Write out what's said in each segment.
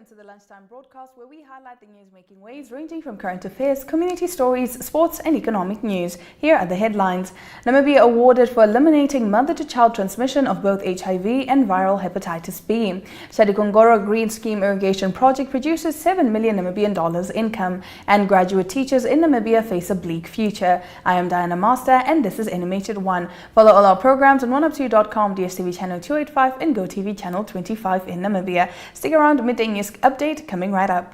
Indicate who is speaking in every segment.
Speaker 1: to the Lunchtime Broadcast, where we highlight the news making waves ranging from current affairs, community stories, sports and economic news. Here are the headlines. Namibia awarded for eliminating mother-to-child transmission of both HIV and viral hepatitis B. Shadikongoro Green Scheme Irrigation Project produces 7 million Namibian dollars income, and graduate teachers in Namibia face a bleak future. I am Diana Master and this is NMH at 1. Follow all our programs on 1up2.com, DSTV channel 285 and GoTV channel 25 in Namibia. Stick around, midday news update coming right up.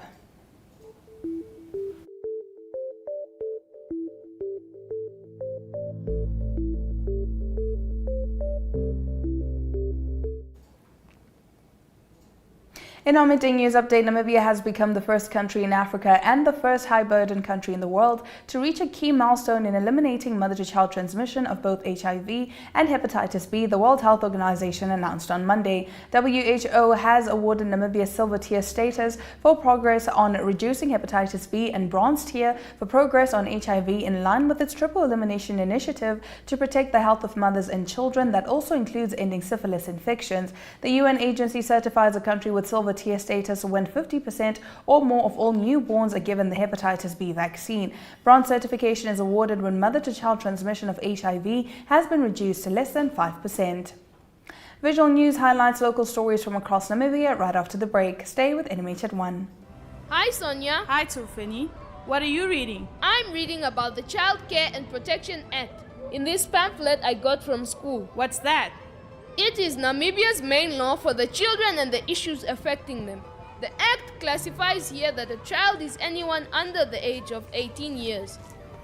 Speaker 1: In our midday news update, Namibia has become the first country in Africa and the first high-burden country in the world to reach a key milestone in eliminating mother-to-child transmission of both HIV and hepatitis B, the World Health Organization announced on Monday. WHO has awarded Namibia silver tier status for progress on reducing hepatitis B and bronze tier for progress on HIV in line with its triple elimination initiative to protect the health of mothers and children that also includes ending syphilis infections. The UN agency certifies a country with silver tier status when 50% or more of all newborns are given the hepatitis B vaccine. Bronze certification is awarded when mother-to-child transmission of HIV has been reduced to less than 5%. Visual News highlights local stories from across Namibia right after the break. Stay with NMH at 1.
Speaker 2: Hi Sonia.
Speaker 3: Hi Tufeni. What are you reading?
Speaker 2: I'm reading about the Child Care and Protection Act in this pamphlet I got from school.
Speaker 3: What's that?
Speaker 2: It is Namibia's main law for the children and the issues affecting them. The Act classifies here that a child is anyone under the age of 18 years.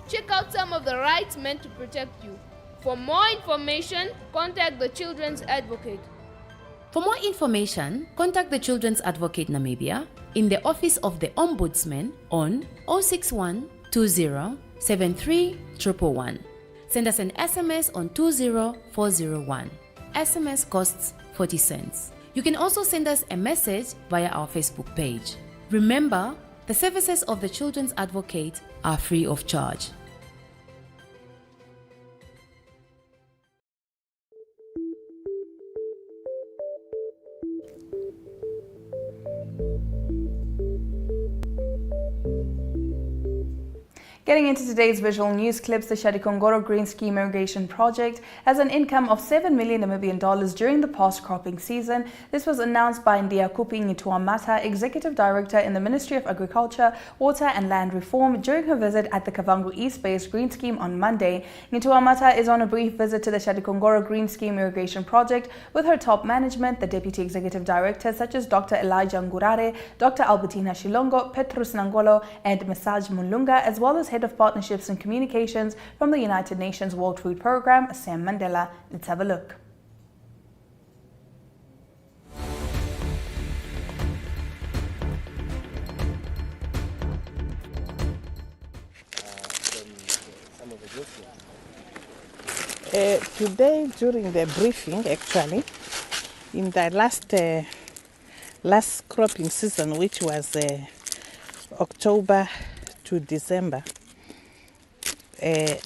Speaker 2: Check out some of the rights meant to protect you. For more information, contact the Children's Advocate.
Speaker 4: For more information, contact the Children's Advocate Namibia in the Office of the Ombudsman on 061 20 73 111. Send us an SMS on 20401. SMS costs 40 cents. You can also send us a message via our Facebook page. Remember, the services of the Children's Advocate are free of charge.
Speaker 1: Getting into today's visual news clips, the Shadikongoro Green Scheme Irrigation Project has an income of 7 million Namibian dollars during the past cropping season. This was announced by Ndiakupi Ngituamata, Executive Director in the Ministry of Agriculture, Water and Land Reform, during her visit at the Kavango East-based Green Scheme on Monday. Ngituamata is on a brief visit to the Shadikongoro Green Scheme Irrigation Project with her top management, the Deputy Executive Directors such as Dr. Elijah Ngurare, Dr. Albertina Shilongo, Petrus Nangolo and Masaj Mulunga, as well as Head of Partnerships and Communications from the United Nations World Food Programme, Sam Mandela. Let's have a look.
Speaker 5: Today, during the briefing, actually, in the last cropping season, which was October to December, the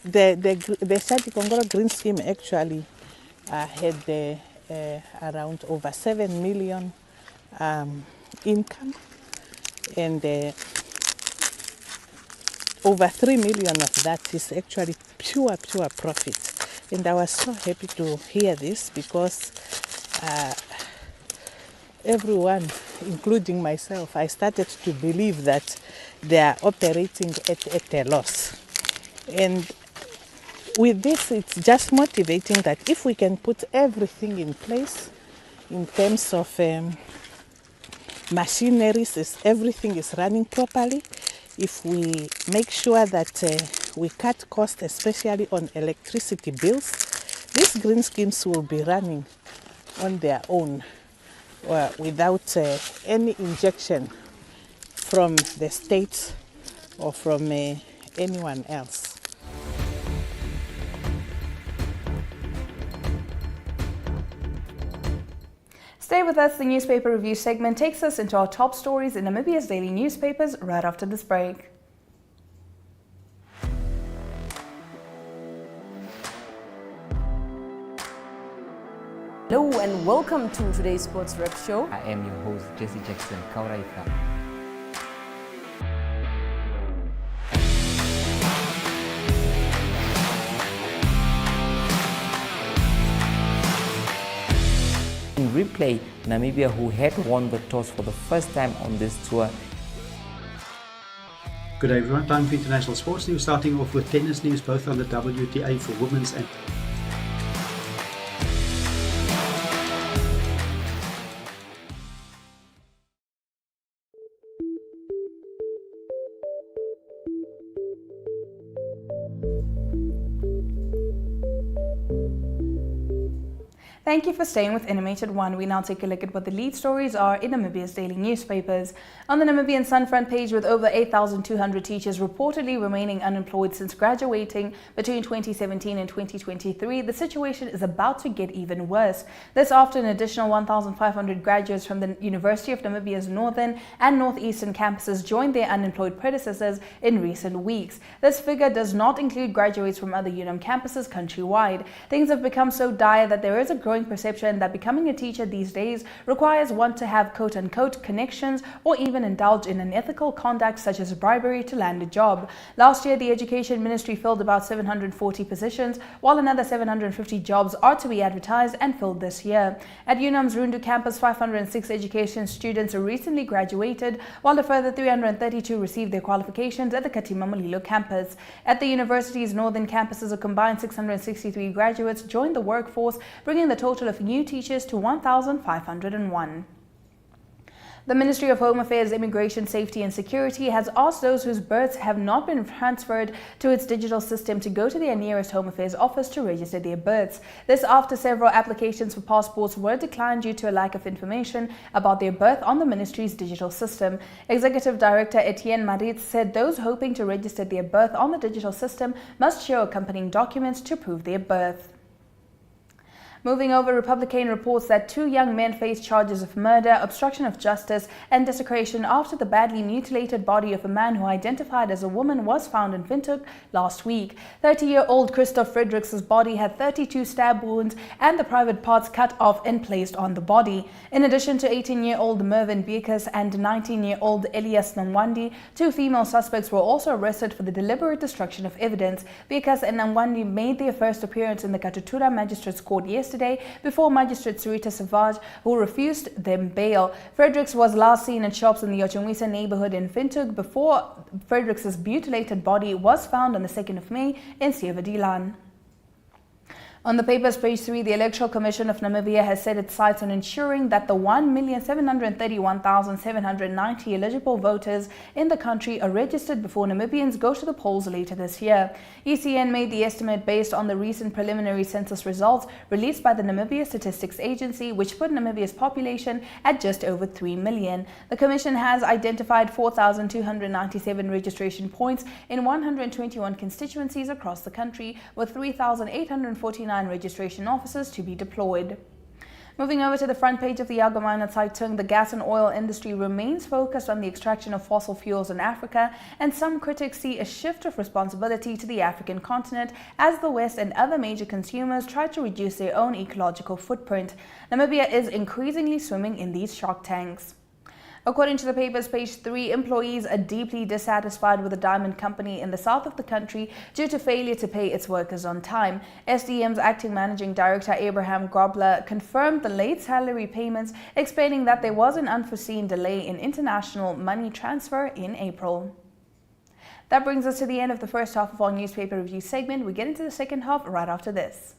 Speaker 5: Shadikongoro Green Scheme actually had around over 7 million income, and over 3 million of that is actually pure profit. And I was so happy to hear this because everyone, including myself, I started to believe that they are operating at a loss. And with this, it's just motivating that if we can put everything in place in terms of machineries, everything is running properly, if we make sure that we cut costs, especially on electricity bills, these green schemes will be running on their own without any injection from the state or from anyone else.
Speaker 1: Stay with us. The newspaper review segment takes us into our top stories in Namibia's daily newspapers right after this break.
Speaker 6: Hello and welcome to today's Sports Rep Show.
Speaker 7: I am your host, Jesse Jackson Kauraifa. In replay, Namibia, who had won the toss for the first time on this tour.
Speaker 8: Good day everyone, time for international sports news, starting off with tennis news, both on the WTA for women's and
Speaker 1: Thank you for staying with NMH at 1. We now take a look at what the lead stories are in Namibia's daily newspapers. On the Namibian Sun front page, with over 8,200 teachers reportedly remaining unemployed since graduating between 2017 and 2023, the situation is about to get even worse. This after an additional 1,500 graduates from the University of Namibia's northern and northeastern campuses joined their unemployed predecessors in recent weeks. This figure does not include graduates from other UNAM campuses countrywide. Things have become so dire that there is a growing perception that becoming a teacher these days requires one to have quote-unquote connections or even indulge in unethical conduct such as bribery to land a job. Last year, the Education Ministry filled about 740 positions, while another 750 jobs are to be advertised and filled this year. At UNAM's Rundu campus, 506 education students recently graduated, while a further 332 received their qualifications at the Katima Mulilo campus. At the university's northern campuses, a combined 663 graduates joined the workforce, bringing the total of new teachers to 1,501. The Ministry of Home Affairs, Immigration, Safety and Security has asked those whose births have not been transferred to its digital system to go to their nearest Home Affairs office to register their births. This after several applications for passports were declined due to a lack of information about their birth on the ministry's digital system. Executive Director Etienne Maritz said those hoping to register their birth on the digital system must show accompanying documents to prove their birth. Moving over, Republican reports that 2 young men face charges of murder, obstruction of justice, and desecration after the badly mutilated body of a man who identified as a woman was found in Windhoek last week. 30-year-old Christoph Fredericks' body had 32 stab wounds and the private parts cut off and placed on the body. In addition to 18-year-old Mervyn Beekes and 19-year-old Elias Namwandi, 2 female suspects were also arrested for the deliberate destruction of evidence. Beekes and Namwandi made their first appearance in the Katutura Magistrates Court yesterday before Magistrate Sarita Savage, who refused them bail. Fredericks was last seen at shops in the Ochumwisa neighborhood in Windhoek before Fredericks' mutilated body was found on the 2nd of May in Severdilan. On the paper's page 3, the Electoral Commission of Namibia has set its sights on ensuring that the 1,731,790 eligible voters in the country are registered before Namibians go to the polls later this year. ECN made the estimate based on the recent preliminary census results released by the Namibia Statistics Agency, which put Namibia's population at just over 3 million. The Commission has identified 4,297 registration points in 121 constituencies across the country, with 3,849 registration officers to be deployed. Moving over to the front page of the Allgemeine Zeitung, the gas and oil industry remains focused on the extraction of fossil fuels in Africa, and some critics see a shift of responsibility to the African continent as the West and other major consumers try to reduce their own ecological footprint. Namibia is increasingly swimming in these shark tanks. According to the paper's page 3, employees are deeply dissatisfied with the diamond company in the south of the country due to failure to pay its workers on time. SDM's acting managing director Abraham Grobler confirmed the late salary payments, explaining that there was an unforeseen delay in international money transfer in April. That brings us to the end of the first half of our newspaper review segment. We get into the second half right after this.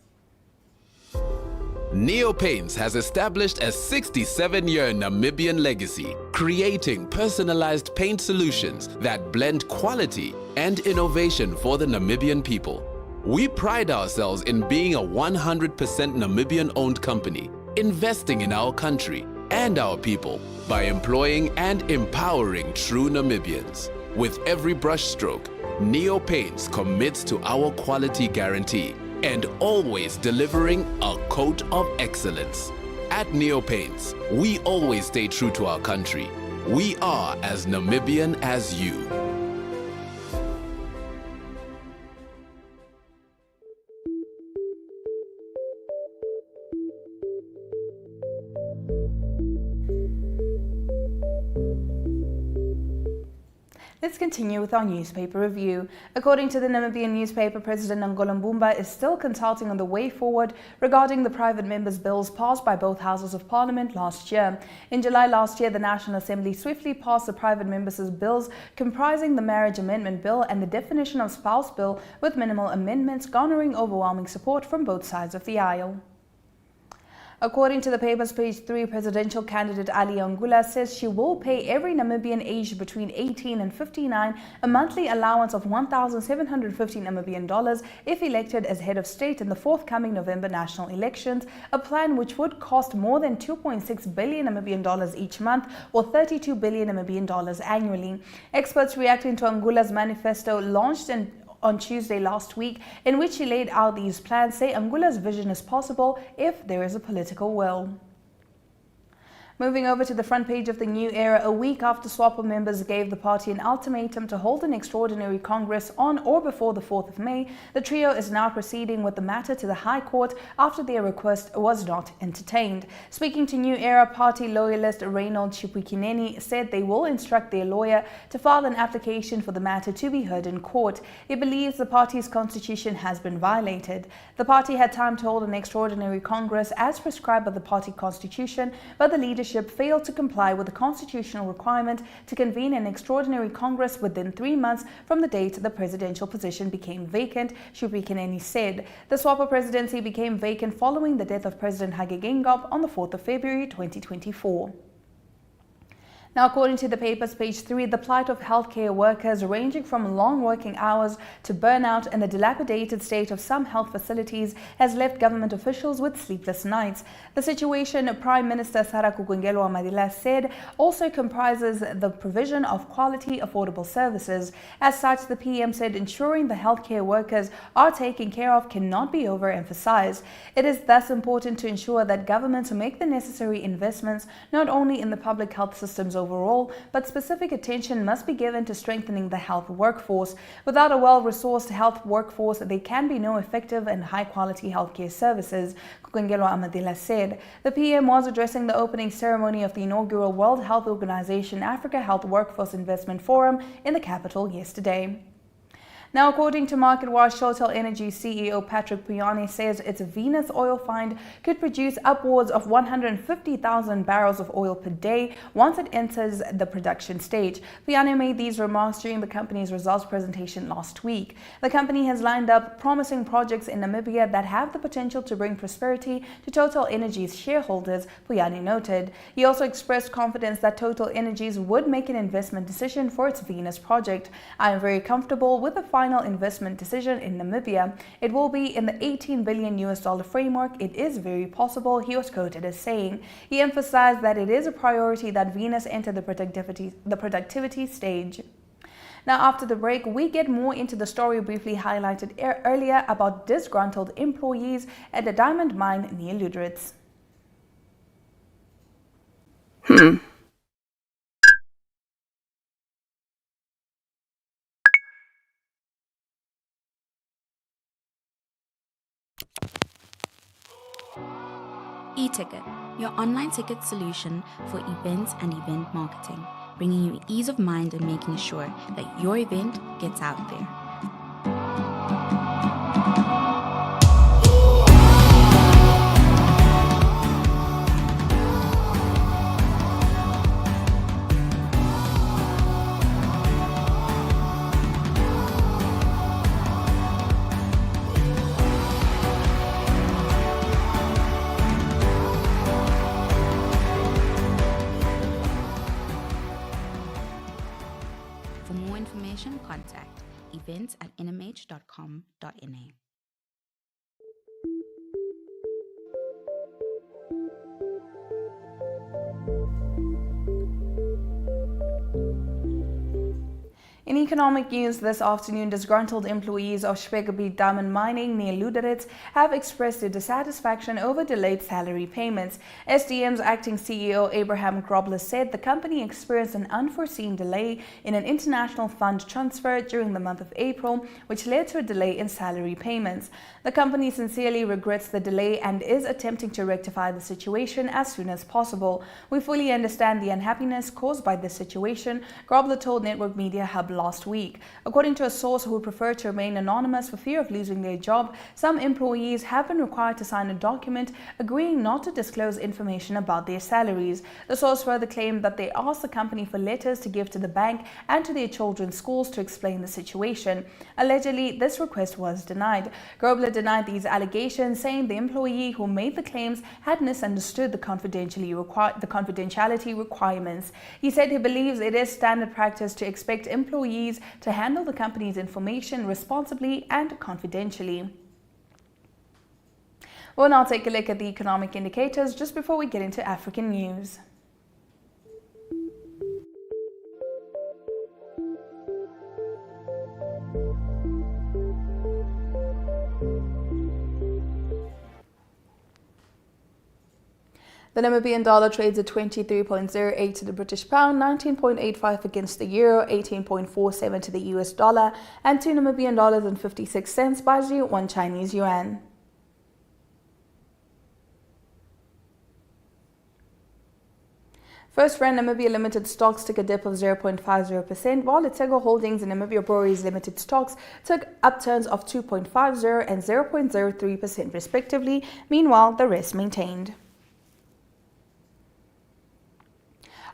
Speaker 9: Neopaints has established a 67-year Namibian legacy, creating personalized paint solutions that blend quality and innovation for the Namibian people. We pride ourselves in being a 100% Namibian-owned company, investing in our country and our people by employing and empowering true Namibians. With every brushstroke, Neopaints commits to our quality guarantee and always delivering a coat of excellence. At Neopaints, we always stay true to our country. We are as Namibian as you.
Speaker 1: Let's continue with our newspaper review. According to the Namibian newspaper, President Angola Mbumba is still consulting on the way forward regarding the private members' bills passed by both houses of parliament last year. In July last year, the National Assembly swiftly passed the private members' bills comprising the Marriage Amendment Bill and the Definition of Spouse Bill, with minimal amendments garnering overwhelming support from both sides of the aisle. According to the paper's page 3, presidential candidate Ali Angula says she will pay every Namibian aged between 18 and 59 a monthly allowance of 1,750 Namibian dollars if elected as head of state in the forthcoming November national elections, a plan which would cost more than 2.6 billion Namibian dollars each month or 32 billion Namibian dollars annually. Experts reacting to Angula's manifesto launched on Tuesday last week, in which he laid out these plans, say Angula's vision is possible if there is a political will. Moving over to the front page of the New Era, a week after SWAPO members gave the party an ultimatum to hold an extraordinary Congress on or before the 4th of May, the trio is now proceeding with the matter to the High Court after their request was not entertained. Speaking to New Era, party loyalist Reynold Chipukineni said they will instruct their lawyer to file an application for the matter to be heard in court. He believes the party's constitution has been violated. The party had time to hold an extraordinary Congress as prescribed by the party constitution, but the leadership failed to comply with the constitutional requirement to convene an extraordinary Congress within 3 months from the date the presidential position became vacant, Chipukineni said. The SWAPO presidency became vacant following the death of President Hage Geingob on the 4th of February 2024. Now, according to the paper's page 3, the plight of healthcare workers ranging from long working hours to burnout and the dilapidated state of some health facilities has left government officials with sleepless nights. The situation, Prime Minister Shadikongoro Madila said, also comprises the provision of quality, affordable services. As such, the PM said ensuring the healthcare workers are taken care of cannot be overemphasized. It is thus important to ensure that governments make the necessary investments not only in the public health systems overall, but specific attention must be given to strengthening the health workforce. Without a well-resourced health workforce, there can be no effective and high-quality healthcare services, Kukungelo Amadila said. The PM was addressing the opening ceremony of the inaugural World Health Organization Africa Health Workforce Investment Forum in the capital yesterday. Now, according to MarketWatch, Total Energy CEO Patrick Pouyanné says its Venus oil find could produce upwards of 150,000 barrels of oil per day once it enters the production stage. Pouyanné made these remarks during the company's results presentation last week. The company has lined up promising projects in Namibia that have the potential to bring prosperity to Total Energy's shareholders, Pouyanné noted. He also expressed confidence that Total Energies would make an investment decision for its Venus project. "I am very comfortable with the final investment decision in Namibia. It will be in the $18 billion framework. It is very possible," he was quoted as saying. He emphasized that it is a priority that Venus enter the productivity stage. Now, after the break, we get more into the story briefly highlighted earlier about disgruntled employees at a diamond mine near Lüderitz.
Speaker 10: E-Ticket, your online ticket solution for events and event marketing, bringing you ease of mind and making sure that your event gets out there. For more information, contact events@nmh.com.na.
Speaker 1: In economic news this afternoon, disgruntled employees of Shadikongoro diamond mining near Luderitz have expressed their dissatisfaction over delayed salary payments. SDM's acting CEO Abraham Grobler said the company experienced an unforeseen delay in an international fund transfer during the month of April, which led to a delay in salary payments. The company sincerely regrets the delay and is attempting to rectify the situation as soon as possible. We fully understand the unhappiness caused by this situation, Grobler told Network Media Hub last week. According to a source who preferred to remain anonymous for fear of losing their job, some employees have been required to sign a document agreeing not to disclose information about their salaries. The source further claimed that they asked the company for letters to give to the bank and to their children's schools to explain the situation. Allegedly, this request was denied. Grobler denied these allegations, saying the employee who made the claims had misunderstood the confidentiality requirements. He said he believes it is standard practice to expect employees to handle the company's information responsibly and confidentially. We'll now take a look at the economic indicators just before we get into African news. The Namibian dollar trades at 23.08 to the British pound, 19.85 against the euro, 18.47 to the US dollar, and 2 Namibian dollars and 56 cents by 1 Chinese yuan. First Rand Namibia Limited stocks took a dip of 0.50%, while Letsego Holdings and Namibia Breweries Limited stocks took upturns of 2.50 and 0.03% respectively. Meanwhile, the rest maintained.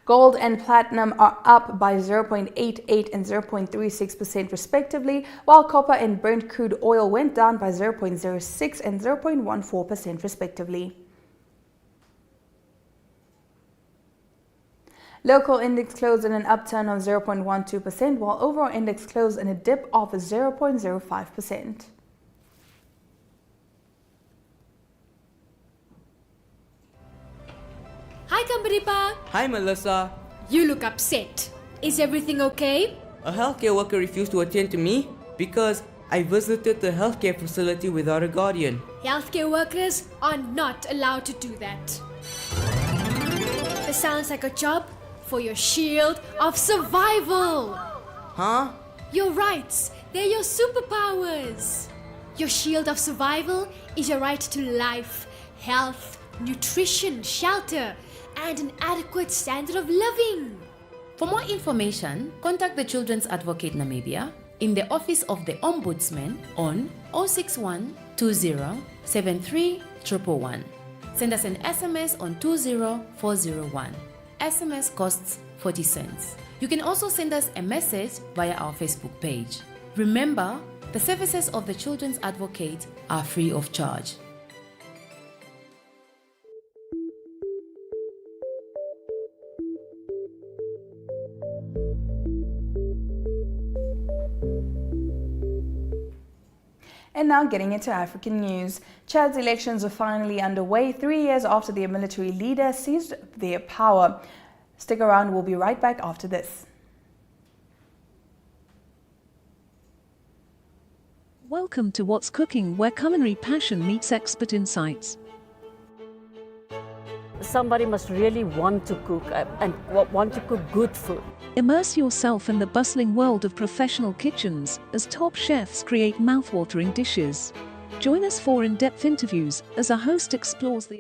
Speaker 1: Gold and platinum are up by 0.88 and 0.36% respectively, while copper and Brent crude oil went down by 0.06 and 0.14% respectively. Local index closed in an upturn of 0.12%, while overall index closed in a dip of 0.05%.
Speaker 11: Hi, Kambaripa.
Speaker 12: Hi, Melissa.
Speaker 11: You look upset. Is everything okay?
Speaker 12: A healthcare worker refused to attend to me because I visited the healthcare facility without a guardian.
Speaker 11: Healthcare workers are not allowed to do that. This sounds like a job for your shield of survival.
Speaker 12: Huh?
Speaker 11: Your rights, they're your superpowers. Your shield of survival is your right to life, health, nutrition, shelter, and an adequate standard of living.
Speaker 4: For more information, contact the Children's Advocate Namibia in the Office of the Ombudsman on 061 20 73 111. Send us an SMS on 20401. SMS costs 40 cents. You can also send us a message via our Facebook page. Remember, the services of the Children's Advocate are free of charge.
Speaker 1: And now getting into African news. Chad's elections are finally underway 3 years after their military leader seized their power. Stick around, we'll be right back after this.
Speaker 13: Welcome to What's Cooking, where culinary passion meets expert insights.
Speaker 6: Somebody must really want to cook and want to cook good food.
Speaker 13: Immerse yourself in the bustling world of professional kitchens as top chefs create mouthwatering dishes. Join us for in-depth interviews as our host explores the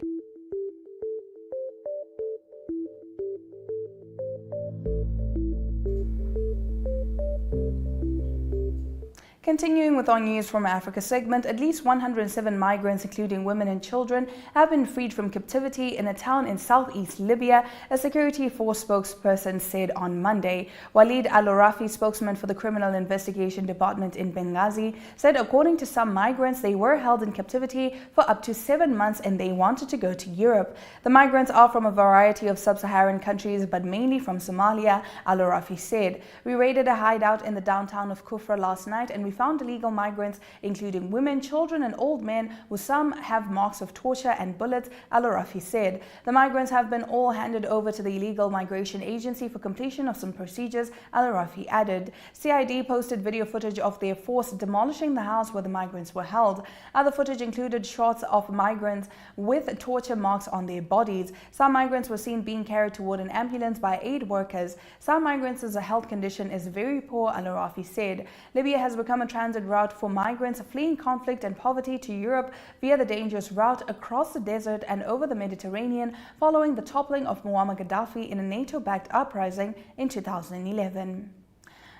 Speaker 1: Continuing with our News from Africa segment, at least 107 migrants, including women and children, have been freed from captivity in a town in southeast Libya, a security force spokesperson said on Monday. Walid Al-Rafi, spokesman for the Criminal Investigation Department in Benghazi, said according to some migrants, they were held in captivity for up to 7 months and they wanted to go to Europe. The migrants are from a variety of sub-Saharan countries, but mainly from Somalia, Al-Rafi said. We raided a hideout in the downtown of Kufra last night and we found illegal migrants, including women, children and old men, with some have marks of torture and bullets, Al-Arafi said. The migrants have been all handed over to the Illegal Migration Agency for completion of some procedures, Al-Arafi added. CID posted video footage of their force demolishing the house where the migrants were held. Other footage included shots of migrants with torture marks on their bodies. Some migrants were seen being carried toward an ambulance by aid workers. Some migrants' health condition is very poor, Al-Arafi said. Libya has become a transit route for migrants fleeing conflict and poverty to Europe via the dangerous route across the desert and over the Mediterranean following the toppling of Muammar Gaddafi in a NATO-backed uprising in 2011.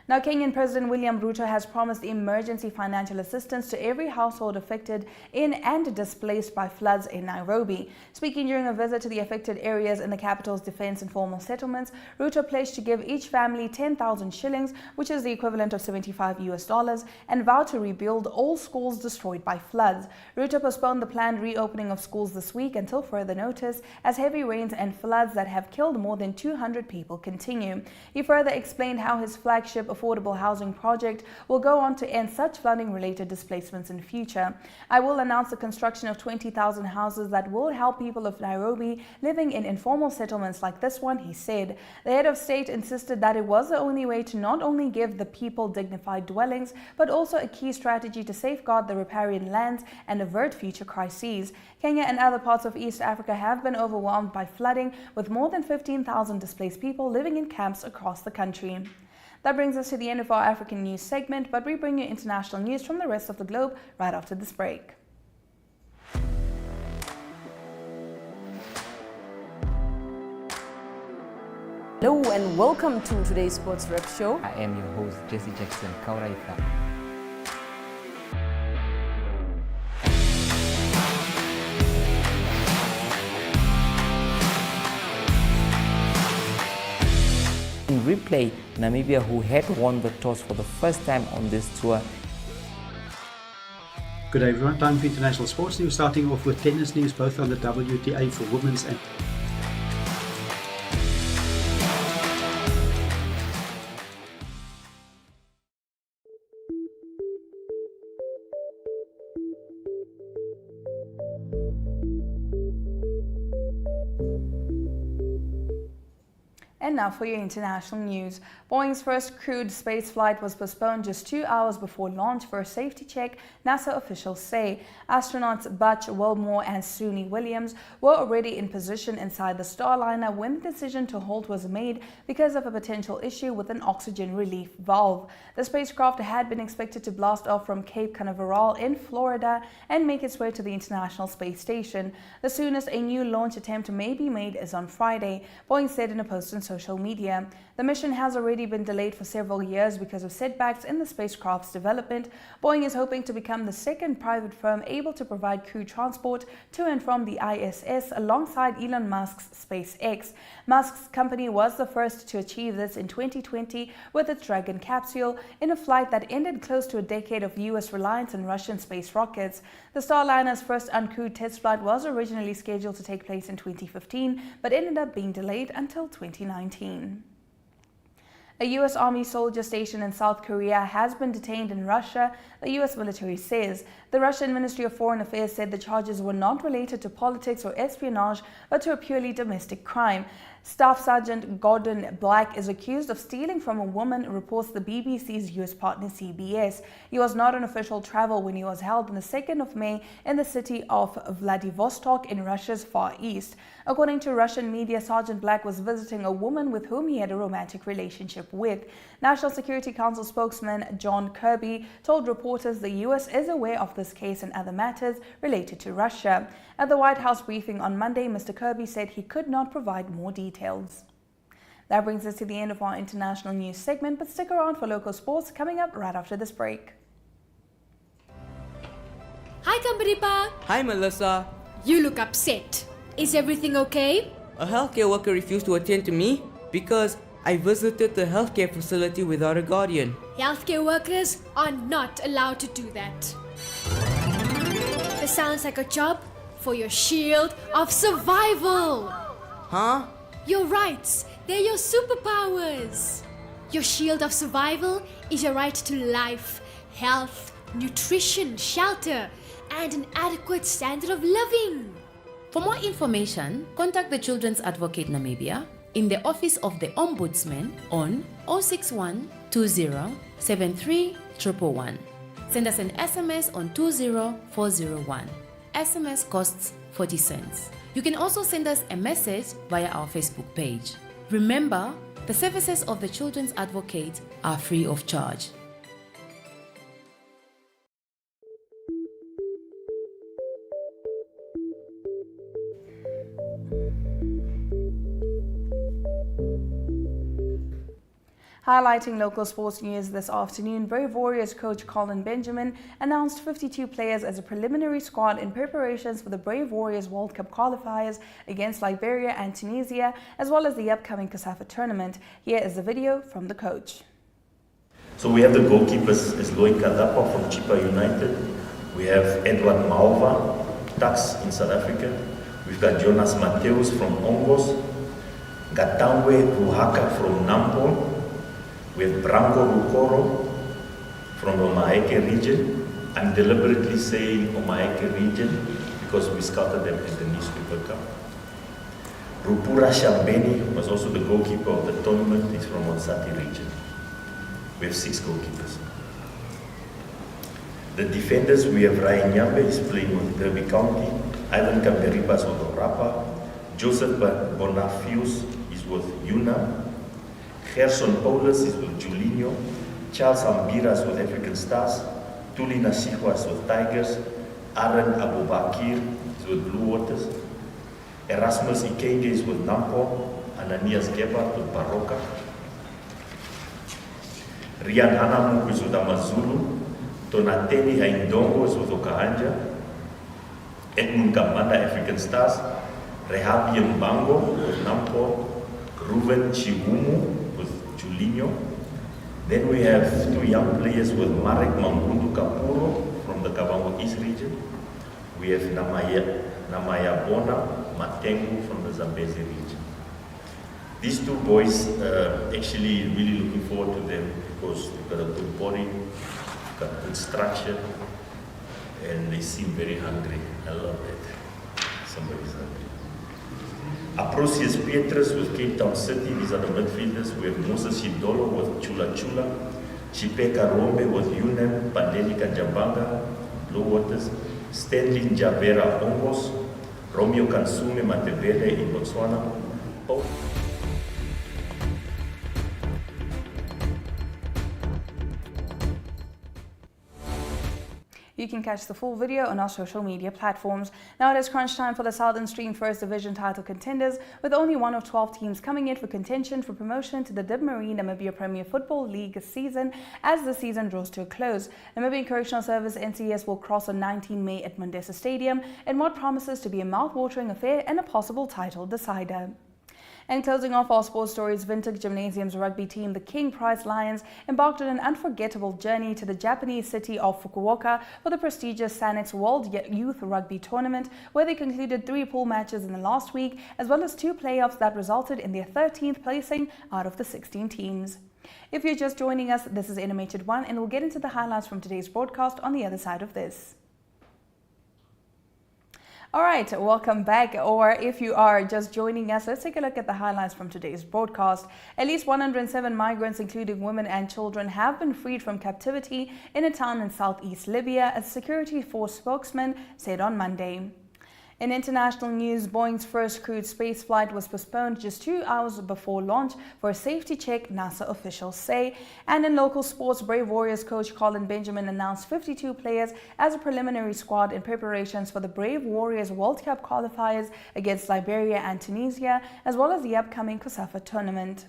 Speaker 1: Now, Kenyan President William Ruto has promised emergency financial assistance to every household affected in and displaced by floods in Nairobi. Speaking during a visit to the affected areas in the capital's defense informal settlements, Ruto pledged to give each family 10,000 shillings, which is the equivalent of $75 and vowed to rebuild all schools destroyed by floods. Ruto postponed the planned reopening of schools this week until further notice, as heavy rains and floods that have killed more than 200 people continue. He further explained how his flagship affordable housing project will go on to end such flooding-related displacements in future. I will announce the construction of 20,000 houses that will help people of Nairobi living in informal settlements like this one, he said. The head of state insisted that it was the only way to not only give the people dignified dwellings, but also a key strategy to safeguard the riparian lands and avert future crises. Kenya and other parts of East Africa have been overwhelmed by flooding, with more than 15,000 displaced people living in camps across the country. That brings us to the end of our African news segment, but we bring you international news from the rest of the globe right after this break.
Speaker 14: Hello and welcome to today's Sports Rep Show.
Speaker 7: I am your host, Jesse Jackson Kauraifa. In replay, Namibia, who had won the toss for the first time on this tour.
Speaker 8: Good day everyone, time for international sports news, starting off with tennis news, both on the WTA for women's and
Speaker 1: And now for your international news. Boeing's first crewed space flight was postponed just 2 hours before launch for a safety check, NASA officials say. Astronauts Butch Wilmore and Suni Williams were already in position inside the Starliner when the decision to halt was made because of a potential issue with an oxygen relief valve. The spacecraft had been expected to blast off from Cape Canaveral in Florida and make its way to the International Space Station. The soonest a new launch attempt may be made is on Friday, Boeing said in a post on social media. The mission has already been delayed for several years because of setbacks in the spacecraft's development. Boeing is hoping to become the second private firm able to provide crew transport to and from the ISS alongside Elon Musk's SpaceX. Musk's company was the first to achieve this in 2020 with its Dragon capsule in a flight that ended close to a decade of US reliance on Russian space rockets. The Starliner's first uncrewed test flight was originally scheduled to take place in 2015 but ended up being delayed until 2019. A U.S. Army soldier stationed in South Korea has been detained in Russia, the U.S. military says. The Russian Ministry of Foreign Affairs said the charges were not related to politics or espionage, but to a purely domestic crime. Staff Sergeant Gordon Black is accused of stealing from a woman, reports the BBC's US partner CBS. He was not on official travel when he was held on the 2nd of May in the city of Vladivostok in Russia's Far East. According to Russian media, Sergeant Black was visiting a woman with whom he had a romantic relationship with. National Security Council spokesman John Kirby told reporters the US is aware of this case and other matters related to Russia. At the White House briefing on Monday, Mr. Kirby said he could not provide more details. That brings us to the end of our international news segment, but stick around for local sports coming up right after this break.
Speaker 11: Hi, Company Pa.
Speaker 12: Hi, Melissa.
Speaker 11: You look upset. Is everything okay?
Speaker 12: A healthcare worker refused to attend to me because I visited the healthcare facility without a guardian.
Speaker 11: Healthcare workers are not allowed to do that. This sounds like a job for your shield of survival.
Speaker 12: Huh?
Speaker 11: Your rights, they're your superpowers. Your shield of survival is your right to life, health, nutrition, shelter, and an adequate standard of living.
Speaker 4: For more information, contact the Children's Advocate Namibia in the Office of the Ombudsman on 061 20 73 111. Send us an SMS on 20401. SMS costs 40 cents. You can also send us a message via our Facebook page. Remember, the services of the Children's Advocate are free of charge.
Speaker 1: Highlighting local sports news this afternoon, Brave Warriors coach Colin Benjamin announced 52 players as a preliminary squad in preparations for the Brave Warriors World Cup qualifiers against Liberia and Tunisia, as well as the upcoming COSAFA tournament. Here is the video from the coach.
Speaker 15: So we have the goalkeepers as Loy Kadapa from Chipa United. We have Edward Malva, Tax in South Africa. We've got Jonas Mateus from Ongos, Gatangwe Ruhaka from Nampo. We have Branko Rukoro from the Omaheke region. I'm deliberately saying Omaheke region because we scouted them at the Newspaper Cup. Rupura Shambeni was also the goalkeeper of the tournament. He's from Onsati region. We have 6 goalkeepers. The defenders, we have Ryan Nyambe, he's playing with Derby County. Ivan Kamberipas with Orapa. Joseph Bonafius is with Yuna. Gerson Paulus is with Julinho, Charles Ambiras with African Stars, Tuli Nasihwas with Tigers, Aaron Abubakir is with Blue Waters, Erasmus Ikenge is with Nampo, Ananias Gebhardt with Baroka, Rian Hanamuk is with Amazulu, Tonateni Haindongo is with Okahanja, Edmund Kamanda African Stars, Rehabi Mbango with Nampo, Ruben Chihumu with Julinho. Then we have 2 young players with Marek Mangundu Kapuro from the Kavango East region. We have Namaya Bona Matengu from the Zambezi region. These 2 boys, actually really looking forward to them because they've got a good body, they've got good structure, and they seem very hungry. I love that. Somebody's hungry. Aprosius Petrus with Cape Town City, these are the midfielders. We have Moses Shidolo with Chula Chula, Chipeka Rombe with UNEM, Pandelika Jambanga, Blue Waters, Stanley Njavera Ongos, Romeo Kansume Matebele in Botswana.
Speaker 1: You can catch the full video on our social media platforms. Now it is crunch time for the Southern Stream First Division title contenders, with only one of 12 teams coming in for contention for promotion to the Dibmarine Namibia Premier Football League season as the season draws to a close. Namibian Correctional Service NCS will cross on 19 May at Mundesa Stadium in what promises to be a mouth-watering affair and a possible title decider. And closing off our sports stories, Windhoek Gymnasium's rugby team, the King Prize Lions, embarked on an unforgettable journey to the Japanese city of Fukuoka for the prestigious Sanex World Youth Rugby Tournament, where they concluded 3 pool matches in the last week, as well as 2 playoffs that resulted in their 13th placing out of the 16 teams. If you're just joining us, this is NMH at 1, and we'll get into the highlights from today's broadcast on the other side of this. All right, welcome back. Or if you are just joining us, let's take a look at the highlights from today's broadcast. At least 107 migrants, including women and children, have been freed from captivity in a town in southeast Libya, a security force spokesman said on Monday. In international news, Boeing's first crewed space flight was postponed just 2 hours before launch for a safety check, NASA officials say. And in local sports, Brave Warriors coach Colin Benjamin announced 52 players as a preliminary squad in preparations for the Brave Warriors World Cup qualifiers against Liberia and Tunisia, as well as the upcoming COSAFA tournament.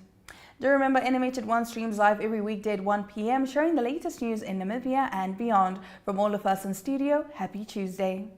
Speaker 1: Do remember, NMH at 1 streams live every weekday at 1 p.m, sharing the latest news in Namibia and beyond. From all of us in studio, happy Tuesday.